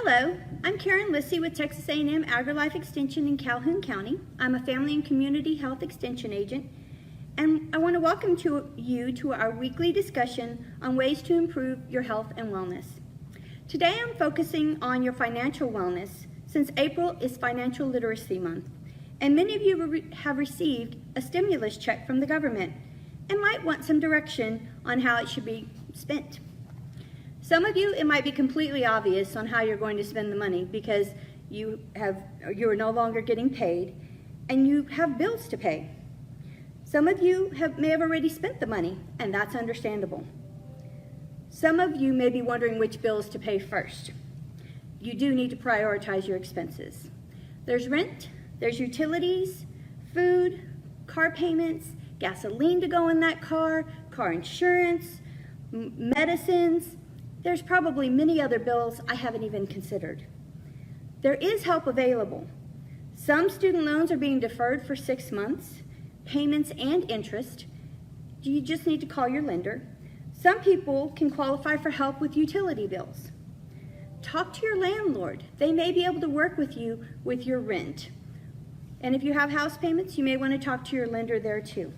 Hello, I'm Lyssy with Texas A&M AgriLife Extension in Calhoun County. I'm a Family and Community Health Extension Agent, and I want to welcome you to our weekly discussion on ways to improve your health and wellness. Today I'm focusing on your financial wellness since April is Financial Literacy Month, and many of you have received a stimulus check from the government and might want some direction on how it should be spent. Some of you, it might be completely obvious on how you're going to spend the money because you are no longer getting paid and you have bills to pay. Some of you may have already spent the money, and that's understandable. Some of you may be wondering which bills to pay first. You do need to prioritize your expenses. There's rent, there's utilities, food, car payments, gasoline to go in that car insurance, medicines. There's probably many other bills I haven't even considered. There is help available. Some student loans are being deferred for 6 months, payments and interest. You just need to call your lender. Some people can qualify for help with utility bills. Talk to your landlord. They may be able to work with you with your rent. And if you have house payments, you may want to talk to your lender there too.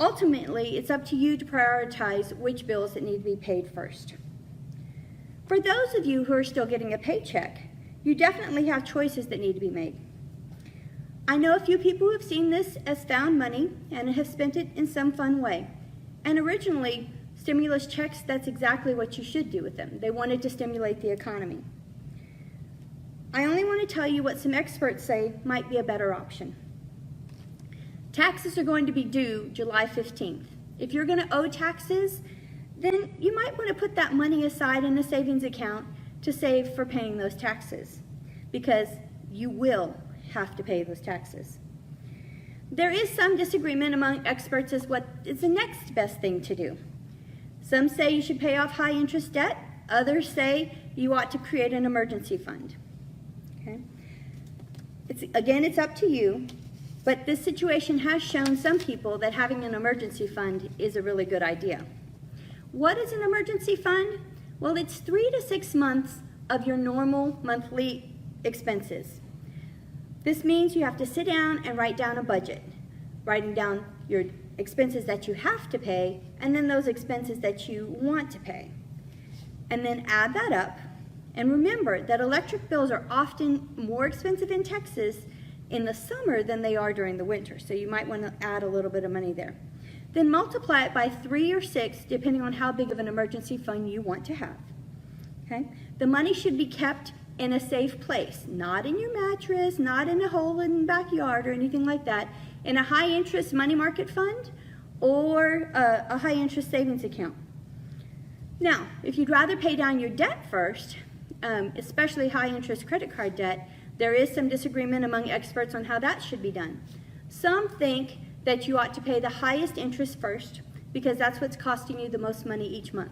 Ultimately, it's up to you to prioritize which bills that need to be paid first. For those of you who are still getting a paycheck, you definitely have choices that need to be made. I know a few people who have seen this as found money and have spent it in some fun way. And originally, stimulus checks, that's exactly what you should do with them. They wanted to stimulate the economy. I only want to tell you what some experts say might be a better option. Taxes are going to be due July 15th. If you're going to owe taxes, then you might want to put that money aside in a savings account to save for paying those taxes, because you will have to pay those taxes. There is some disagreement among experts as what is the next best thing to do. Some say you should pay off high interest debt. Others say you ought to create an emergency fund. Okay? It's up to you. But this situation has shown some people that having an emergency fund is a really good idea. What is an emergency fund? Well, it's 3 to 6 months of your normal monthly expenses. This means you have to sit down and write down a budget, writing down your expenses that you have to pay and then those expenses that you want to pay. And then add that up. And remember that electric bills are often more expensive in Texas in the summer than they are during the winter, so you might want to add a little bit of money there. Then multiply it by 3 or 6, depending on how big of an emergency fund you want to have. Okay? The money should be kept in a safe place, not in your mattress, not in a hole in the backyard or anything like that, in a high-interest money market fund or a high-interest savings account. Now, if you'd rather pay down your debt first, especially high-interest credit card debt, there is some disagreement among experts on how that should be done. Some think that you ought to pay the highest interest first because that's what's costing you the most money each month.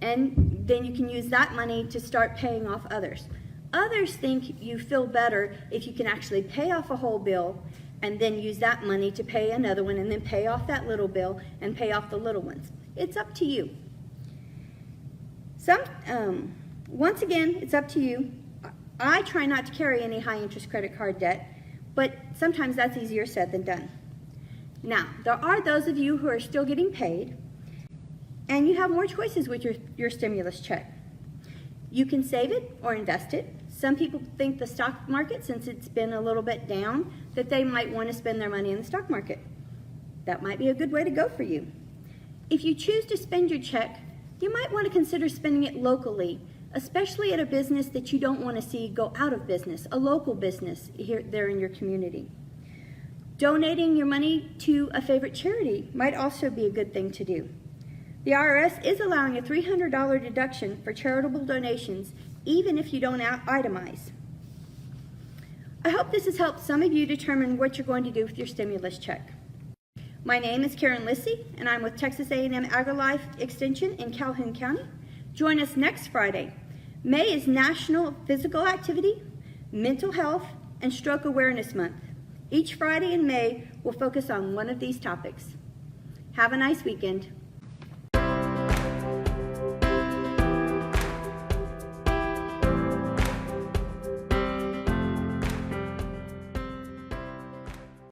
And then you can use that money to start paying off others. Others think you feel better if you can actually pay off a whole bill and then use that money to pay another one and then pay off that little bill and pay off the little ones. It's up to you. Once again, it's up to you. I try not to carry any high-interest credit card debt, but sometimes that's easier said than done. Now, there are those of you who are still getting paid, and you have more choices with your stimulus check. You can save it or invest it. Some people think the stock market, since it's been a little bit down, that they might want to spend their money in the stock market. That might be a good way to go for you. If you choose to spend your check, you might want to consider spending it locally, especially at a business that you don't want to see go out of business, a local business there in your community. Donating your money to a favorite charity might also be a good thing to do. The IRS is allowing a $300 deduction for charitable donations, even if you don't itemize. I hope this has helped some of you determine what you're going to do with your stimulus check. My name is Lyssy, and I'm with Texas A&M AgriLife Extension in Calhoun County. Join us next Friday. May is National Physical Activity, Mental Health, and Stroke Awareness Month. Each Friday in May will focus on one of these topics. Have a nice weekend.